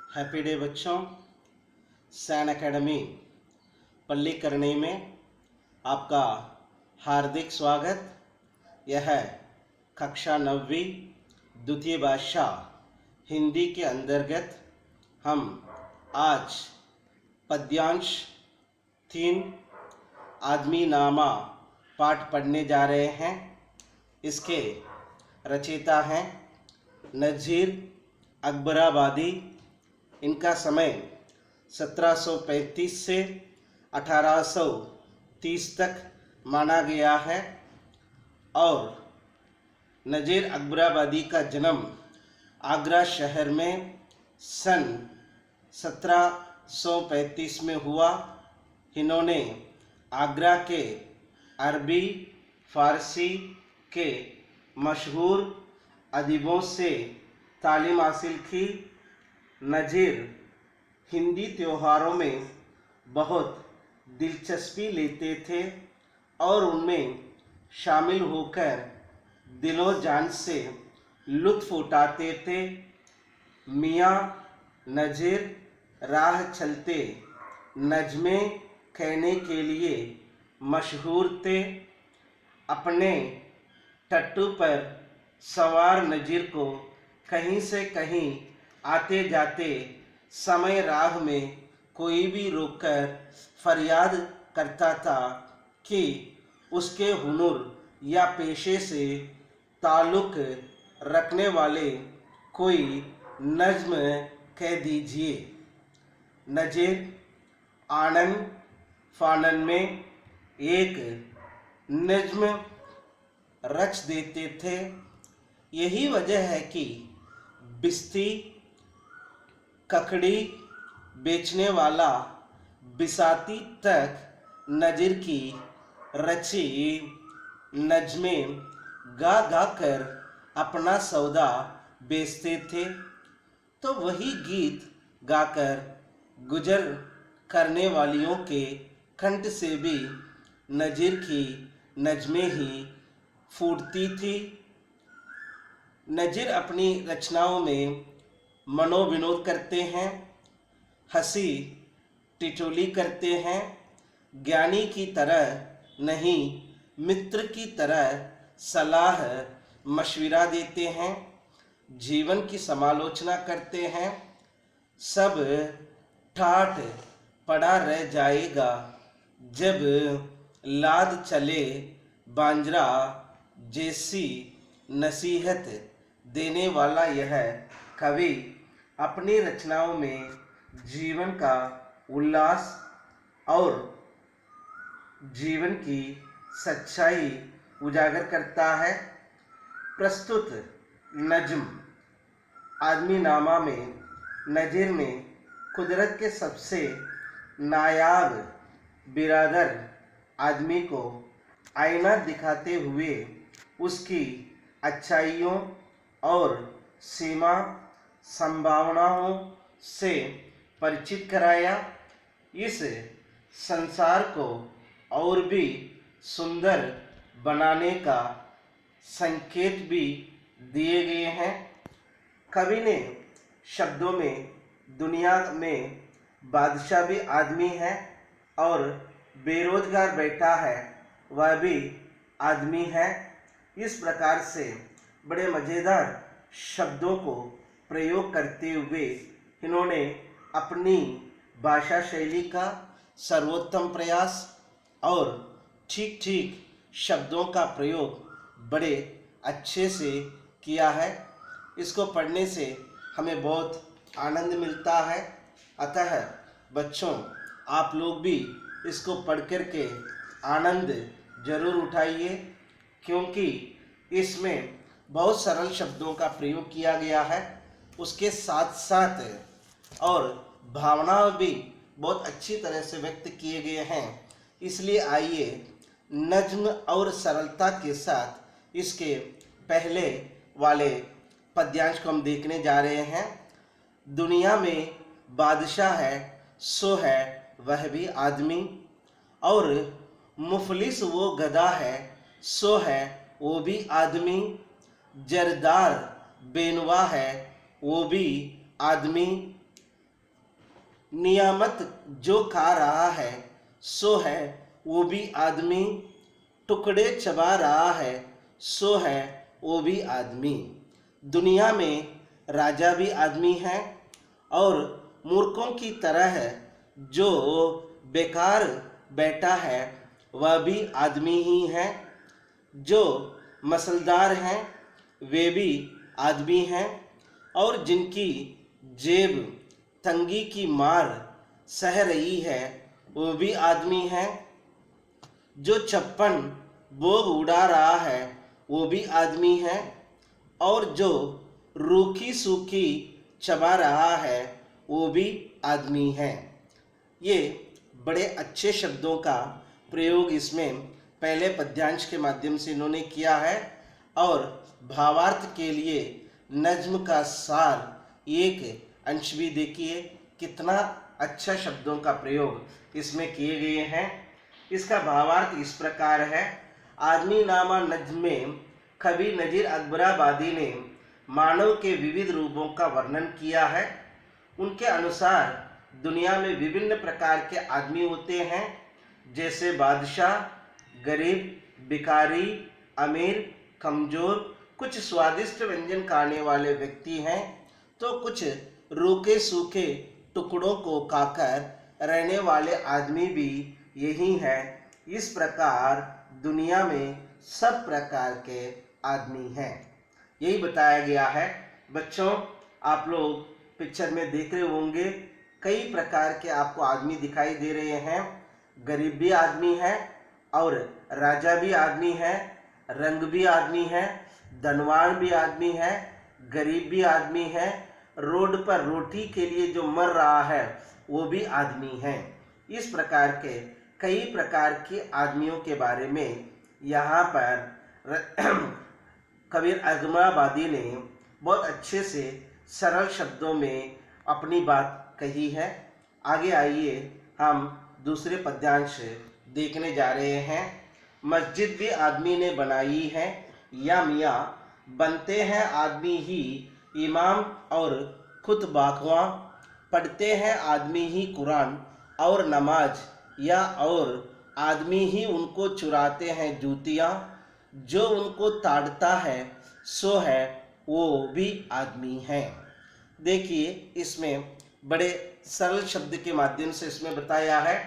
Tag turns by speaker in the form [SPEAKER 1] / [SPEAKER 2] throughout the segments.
[SPEAKER 1] Happy day बच्चों। San academy पल्लीकरणी में आपका हार्दिक स्वागत। यह कक्षा 9वीं द्वितीय भाषा हिंदी के अंतर्गत हम आज पद्यांश 3 आदमी नामा पाठ पढ़ने जा रहे हैं। इसके रचयिता हैं नज़ीर अकबराबादी। इनका समय 1735 से 1830 तक माना गया है और नज़ीर अकबराबादी का जन्म आगरा शहर में सन 1735 में हुआ। इन्होंने आगरा के अरबी फ़ारसी के मशहूर अदीबों से तालीम हासिल की। नज़ीर हिंदी त्योहारों में बहुत दिलचस्पी लेते थे और उनमें शामिल होकर दिलो जान से लुत्फ़ उठाते थे। मियाँ नज़ीर राह चलते नज़्में कहने के लिए मशहूर थे। अपने टट्टू पर सवार नज़ीर को कहीं से कहीं आते जाते समय राह में कोई भी रोककर फरियाद करता था कि उसके हुनर या पेशे से ताल्लुक़ रखने वाले कोई नज़्म कह दीजिए। नज़ीर आनन फानन में एक नज़्म रच देते थे। यही वजह है कि बिस्ती ककड़ी बेचने वाला बिसाती तक नज़ीर की रची नज़्में गा गा कर अपना सौदा बेचते थे। तो वही गीत गाकर गुजर करने वालियों के कंठ से भी नज़ीर की नज़्में ही फूटती थी। नज़ीर अपनी रचनाओं में मनोविनोद करते हैं, हंसी टिटोली करते हैं। ज्ञानी की तरह नहीं, मित्र की तरह सलाह मशविरा देते हैं, जीवन की समालोचना करते हैं। सब ठाठ पड़ा रह जाएगा जब लाद चले बांजरा जैसी नसीहत देने वाला यह कवि अपनी रचनाओं में जीवन का उल्लास और जीवन की सच्चाई उजागर करता है। प्रस्तुत नज़्म आदमी नामा में नज़ीर ने कुदरत के सबसे नायाब बिरादर आदमी को आईना दिखाते हुए उसकी अच्छाइयों और सीमा संभावनाओं से परिचित कराया। इस संसार को और भी सुंदर बनाने का संकेत भी दिए गए हैं। कवि ने शब्दों में दुनिया में बादशाह भी आदमी है और बेरोजगार बैठा है वह भी आदमी है। इस प्रकार से बड़े मज़ेदार शब्दों को प्रयोग करते हुए इन्होंने अपनी भाषा शैली का सर्वोत्तम प्रयास और ठीक ठीक शब्दों का प्रयोग बड़े अच्छे से किया है। इसको पढ़ने से हमें बहुत आनंद मिलता है। अतः बच्चों, आप लोग भी इसको पढ़ कर के आनंद जरूर उठाइए, क्योंकि इसमें बहुत सरल शब्दों का प्रयोग किया गया है। उसके साथ साथ और भावनाएं भी बहुत अच्छी तरह से व्यक्त किए गए हैं। इसलिए आइए नज़्म और सरलता के साथ इसके पहले वाले पद्यांश को हम देखने जा रहे हैं। दुनिया में बादशाह है सो है वह भी आदमी, और मुफलिस वो गधा है सो है वो भी आदमी, जरदार बेनवा है वो भी आदमी, नियामत जो खा रहा है सो है वो भी आदमी, टुकड़े चबा रहा है सो है वो भी आदमी। दुनिया में राजा भी आदमी है और मूर्खों की तरह जो बेकार बैठा है वह भी आदमी ही है। जो मसलदार हैं वे भी आदमी हैं और जिनकी जेब तंगी की मार सह रही है वो भी आदमी है। जो छप्पन भोग उड़ा रहा है वो भी आदमी है और जो रूखी सूखी चबा रहा है वो भी आदमी है। ये बड़े अच्छे शब्दों का प्रयोग इसमें पहले पद्यांश के माध्यम से इन्होंने किया है और भावार्थ के लिए नज्म का सार एक अंश भी देखिए कितना अच्छा शब्दों का प्रयोग इसमें किए गए हैं। इसका भावार्थ इस प्रकार है। आदमी नामा नज्म में कवि नजीर अकबराबादी ने मानव के विविध रूपों का वर्णन किया है। उनके अनुसार दुनिया में विभिन्न प्रकार के आदमी होते हैं, जैसे बादशाह, गरीब, भिखारी, अमीर, कमजोर। कुछ स्वादिष्ट व्यंजन खाने वाले व्यक्ति हैं तो कुछ रूखे सूखे टुकड़ों को खाकर रहने वाले आदमी भी यही है। इस प्रकार दुनिया में सब प्रकार के आदमी हैं, यही बताया गया है। बच्चों, आप लोग पिक्चर में देख रहे होंगे कई प्रकार के आपको आदमी दिखाई दे रहे हैं। गरीब भी आदमी है और राजा भी आदमी है, रंग भी आदमी है, धनवान भी आदमी है, गरीब भी आदमी है, रोड पर रोटी के लिए जो मर रहा है वो भी आदमी है। इस प्रकार के कई प्रकार के आदमियों के बारे में यहाँ पर कबीर अकबराबादी ने बहुत अच्छे से सरल शब्दों में अपनी बात कही है। आगे आइए हम दूसरे पद्यांश देखने जा रहे हैं। मस्जिद भी आदमी ने बनाई है या मियाँ बनते हैं आदमी ही इमाम और खुतबाखवां, पढ़ते हैं आदमी ही कुरान और नमाज या और आदमी ही उनको चुराते हैं जूतियाँ। जो उनको ताड़ता है सो है वो भी आदमी है। देखिए इसमें बड़े सरल शब्द के माध्यम से इसमें बताया है।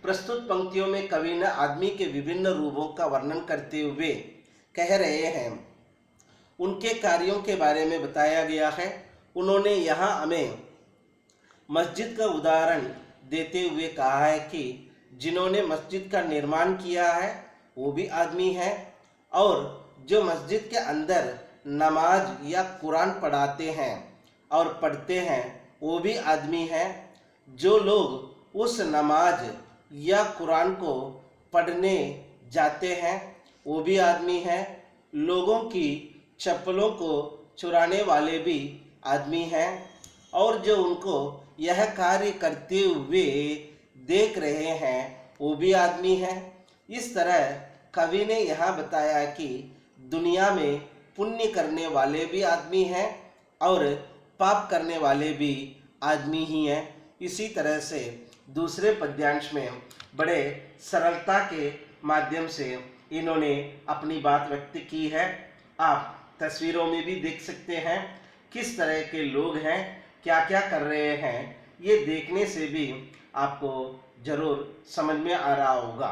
[SPEAKER 1] प्रस्तुत पंक्तियों में कवि ने आदमी के विभिन्न रूपों का वर्णन करते हुए कह रहे हैं, उनके कार्यों के बारे में बताया गया है। उन्होंने यहाँ हमें मस्जिद का उदाहरण देते हुए कहा है कि जिन्होंने मस्जिद का निर्माण किया है वो भी आदमी है और जो मस्जिद के अंदर नमाज या कुरान पढ़ाते हैं और पढ़ते हैं वो भी आदमी है। जो लोग उस नमाज या कुरान को पढ़ने जाते हैं वो भी आदमी है। लोगों की चप्पलों को चुराने वाले भी आदमी हैं और जो उनको यह कार्य करते हुए देख रहे हैं वो भी आदमी हैं। इस तरह कवि ने यहाँ बताया कि दुनिया में पुण्य करने वाले भी आदमी हैं और पाप करने वाले भी आदमी ही हैं। इसी तरह से दूसरे पद्यांश में बड़े सरलता के माध्यम से इन्होंने अपनी बात व्यक्त की है। आप तस्वीरों में भी देख सकते हैं किस तरह के लोग हैं, क्या क्या कर रहे हैं। ये देखने से भी आपको जरूर समझ में आ रहा होगा।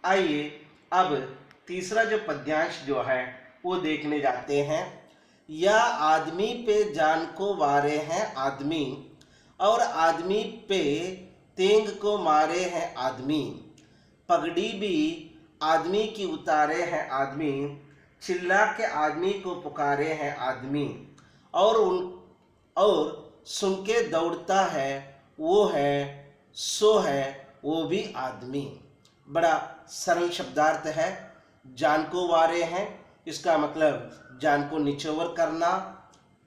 [SPEAKER 1] आइए अब तीसरा जो पद्यांश जो है वो देखने जाते हैं। या आदमी पे जान को वारे हैं आदमी और आदमी पे तेंग को मारे हैं आदमी। पगड़ी भी आदमी की उतारे हैं आदमी, चिल्ला के आदमी को पुकारे हैं आदमी। और सुन के दौड़ता है वो है सो है वो भी आदमी। बड़ा सरल शब्दार्थ है। जान को वारे हैं, इसका मतलब जान को निचोवर करना।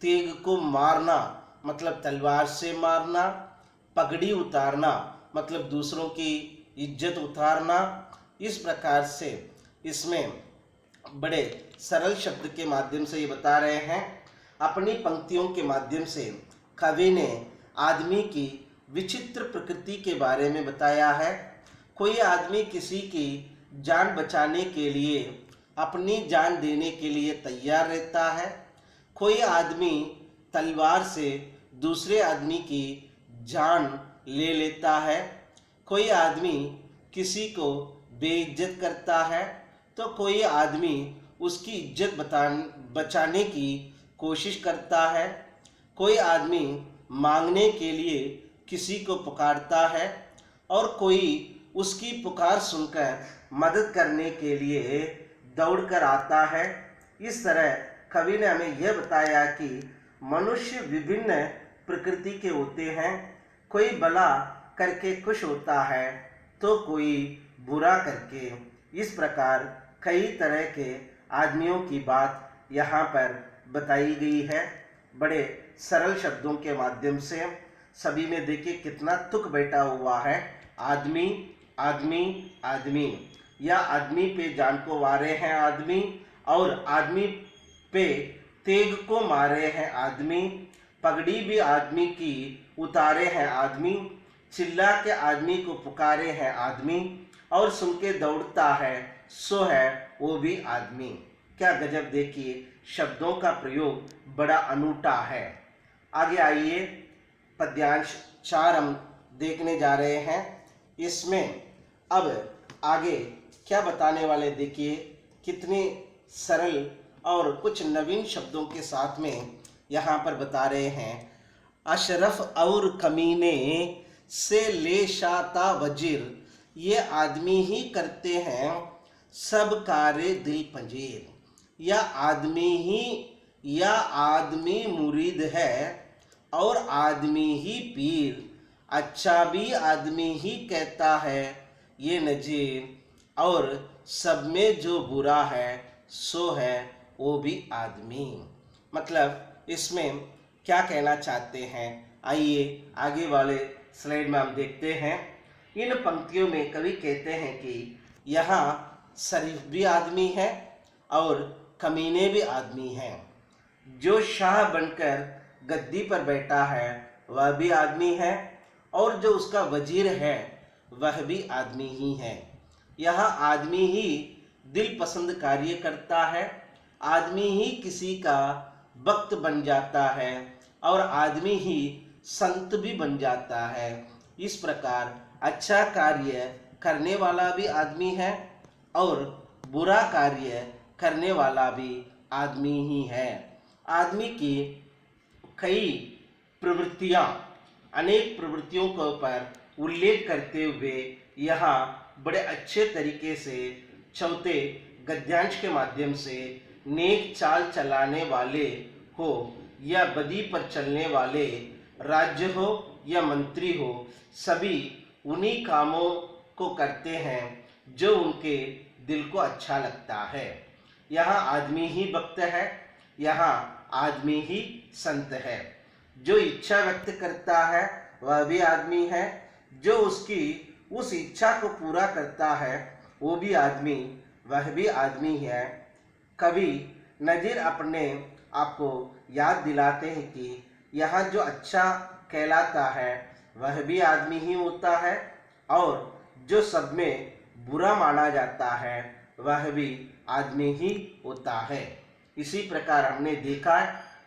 [SPEAKER 1] तेग को मारना मतलब तलवार से मारना। पगड़ी उतारना मतलब दूसरों की इज्जत उतारना। इस प्रकार से इसमें बड़े सरल शब्द के माध्यम से ये बता रहे हैं। अपनी पंक्तियों के माध्यम से कवि ने आदमी की विचित्र प्रकृति के बारे में बताया है। कोई आदमी किसी की जान बचाने के लिए अपनी जान देने के लिए तैयार रहता है। कोई आदमी तलवार से दूसरे आदमी की जान ले लेता है। कोई आदमी किसी को बेइज्जत करता है तो कोई आदमी उसकी इज्जत बचाने की कोशिश करता है। कोई आदमी मांगने के लिए किसी को पुकारता है और कोई उसकी पुकार सुनकर मदद करने के लिए दौड़कर आता है। इस तरह कवि ने हमें यह बताया कि मनुष्य विभिन्न प्रकृति के होते हैं। कोई भला करके खुश होता है तो कोई बुरा करके। इस प्रकार कई तरह के आदमियों की बात यहाँ पर बताई गई है। बड़े सरल शब्दों के माध्यम से सभी में देखिए कितना तुक बैठा हुआ है। आदमी आदमी आदमी, या आदमी पे जान को मारे हैं आदमी, और आदमी पे तेग को मारे हैं आदमी। पगड़ी भी आदमी की उतारे हैं आदमी। चिल्ला के आदमी को पुकारे हैं आदमी, और सुन के दौड़ता है सो है वो भी आदमी। क्या गजब, देखिए शब्दों का प्रयोग बड़ा अनूठा है। आगे आइए, पद्यांश 4 हम देखने जा रहे हैं। इसमें अब आगे क्या बताने वाले, देखिए कितने सरल और कुछ नवीन शब्दों के साथ में यहाँ पर बता रहे हैं। अशरफ और कमीने से ले शाता वजीर, ये आदमी ही करते हैं सब कारे दिल पंजीर। या आदमी मुरीद है और आदमी ही पीर। अच्छा भी आदमी ही कहता है ये नजीर, और सब में जो बुरा है सो है वो भी आदमी। मतलब इसमें क्या कहना चाहते हैं, आइए आगे वाले स्लाइड में हम देखते हैं। इन पंक्तियों में कवि कहते हैं कि यहाँ शरीफ भी आदमी है और कमीने भी आदमी हैं। जो शाह बनकर गद्दी पर बैठा है वह भी आदमी है, और जो उसका वजीर है वह भी आदमी ही है। यहाँ आदमी ही दिल पसंद कार्य करता है, आदमी ही किसी का वक्त बन जाता है, और आदमी ही संत भी बन जाता है। इस प्रकार अच्छा कार्य करने वाला भी आदमी है और बुरा कार्य करने वाला भी आदमी ही है। आदमी की कई प्रवृत्तियाँ, अनेक प्रवृत्तियों के ऊपर उल्लेख करते हुए यहाँ बड़े अच्छे तरीके से चौथे गद्यांश के माध्यम से नेक चाल चलाने वाले हो या बदी पर चलने वाले, राज्य हो या मंत्री हो, सभी उन्हीं कामों को करते हैं जो उनके दिल को अच्छा लगता है। यहाँ आदमी ही भक्त है, यहाँ आदमी ही संत है। जो इच्छा व्यक्त करता है वह भी आदमी है, जो उसकी उस इच्छा को पूरा करता है वो भी आदमी, वह भी आदमी है। कवि नजीर अपने आप को याद दिलाते हैं कि यहाँ जो अच्छा कहलाता है वह भी आदमी ही होता है, और जो सब में बुरा माना जाता है वह भी आदमी ही होता है। इसी प्रकार हमने देखा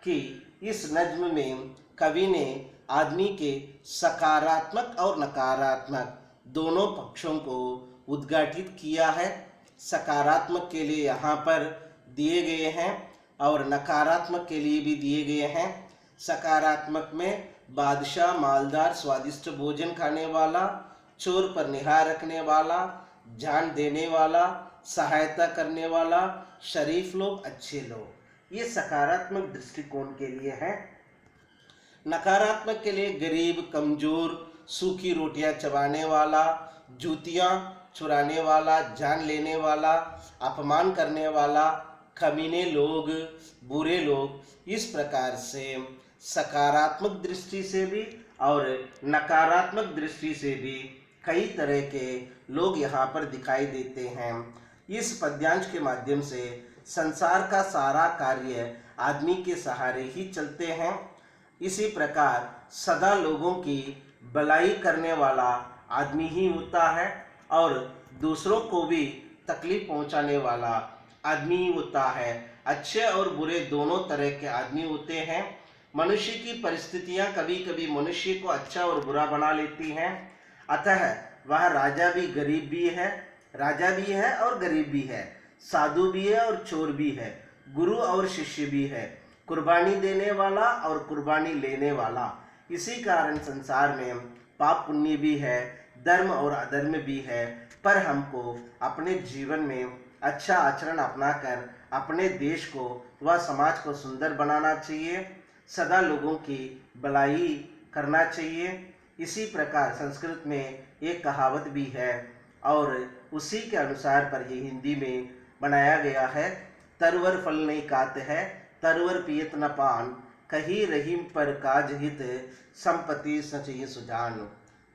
[SPEAKER 1] कि इस नज्म में कवि ने आदमी के सकारात्मक और नकारात्मक दोनों पक्षों को उद्घाटित किया है। सकारात्मक के लिए यहाँ पर दिए गए हैं और नकारात्मक के लिए भी दिए गए हैं। सकारात्मक में बादशाह, मालदार, स्वादिष्ट भोजन खाने वाला, चोर पर निगाह रखने वाला, जान देने वाला, सहायता करने वाला, शरीफ लोग, अच्छे लोग, ये सकारात्मक दृष्टिकोण के लिए है। नकारात्मक के लिए गरीब, कमजोर, सूखी रोटियां चबाने वाला, जूतियां चुराने वाला, जान लेने वाला, अपमान करने वाला, कमीने लोग, बुरे लोग। इस प्रकार से सकारात्मक दृष्टि से भी और नकारात्मक दृष्टि से भी कई तरह के लोग यहाँ पर दिखाई देते हैं। इस पद्यांश के माध्यम से संसार का सारा कार्य आदमी के सहारे ही चलते हैं। इसी प्रकार सदा लोगों की भलाई करने वाला आदमी ही होता है और दूसरों को भी तकलीफ पहुंचाने वाला आदमी ही होता है। अच्छे और बुरे दोनों तरह के आदमी होते हैं। मनुष्य की परिस्थितियां कभी कभी मनुष्य को अच्छा और बुरा बना लेती हैं। अतः वह राजा भी है और गरीब भी है, साधु भी है और चोर भी है, गुरु और शिष्य भी है, कुर्बानी देने वाला और कुर्बानी लेने वाला। इसी कारण संसार में पाप पुण्य भी है, धर्म और अधर्म भी है। पर हमको अपने जीवन में अच्छा आचरण अपनाकर अपने देश को व समाज को सुंदर बनाना चाहिए, सदा लोगों की भलाई करना चाहिए। इसी प्रकार संस्कृत में एक कहावत भी है और उसी के अनुसार पर ये हिंदी में बनाया गया है। तरवर फल नहीं खाते है, तरवर पियत न पान, कही रहीम पर काज हित, संपत्ति सचिय सुजान।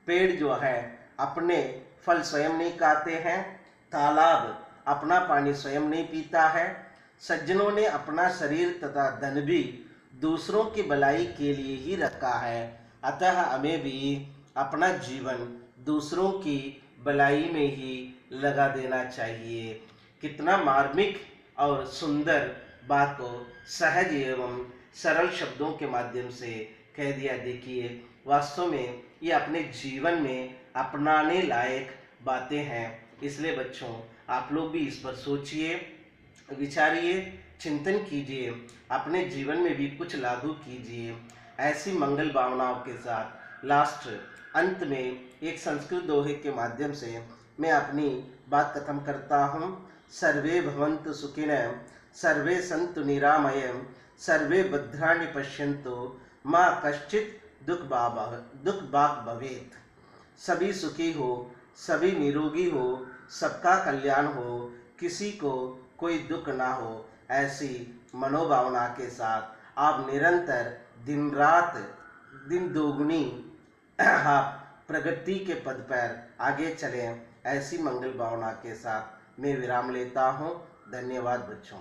[SPEAKER 1] पेड़ जो है अपने फल स्वयं नहीं खाते हैं, तालाब अपना पानी स्वयं नहीं पीता है। सज्जनों ने अपना शरीर तथा धन भी दूसरों की भलाई के लिए ही रखा है। अतः हमें भी अपना जीवन दूसरों की भलाई में ही लगा देना चाहिए। कितना मार्मिक और सुंदर बात को सहज एवं सरल शब्दों के माध्यम से कह दिया। देखिए, वास्तव में ये अपने जीवन में अपनाने लायक बातें हैं। इसलिए बच्चों, आप लोग भी इस पर सोचिए, विचारिए, चिंतन कीजिए, अपने जीवन में भी कुछ लागू कीजिए। ऐसी मंगल भावनाओं के साथ लास्ट अंत में एक संस्कृत दोहे के माध्यम से मैं अपनी बात खत्म करता हूँ। सर्वे भवन्तु सुखिनः, सर्वे सन्तु निरामयः, सर्वे भद्राणि पश्यन्तु, माँ कश्चित् दुख भाग् भवेत्। सभी सुखी हो, सभी निरोगी हो, सबका कल्याण हो, किसी को कोई दुख ना हो। ऐसी मनोभावना के साथ आप निरंतर दिन रात दिन दोगुनी आप प्रगति के पद पर आगे चलें। ऐसी मंगल भावना के साथ मैं विराम लेता हूँ। धन्यवाद बच्चों।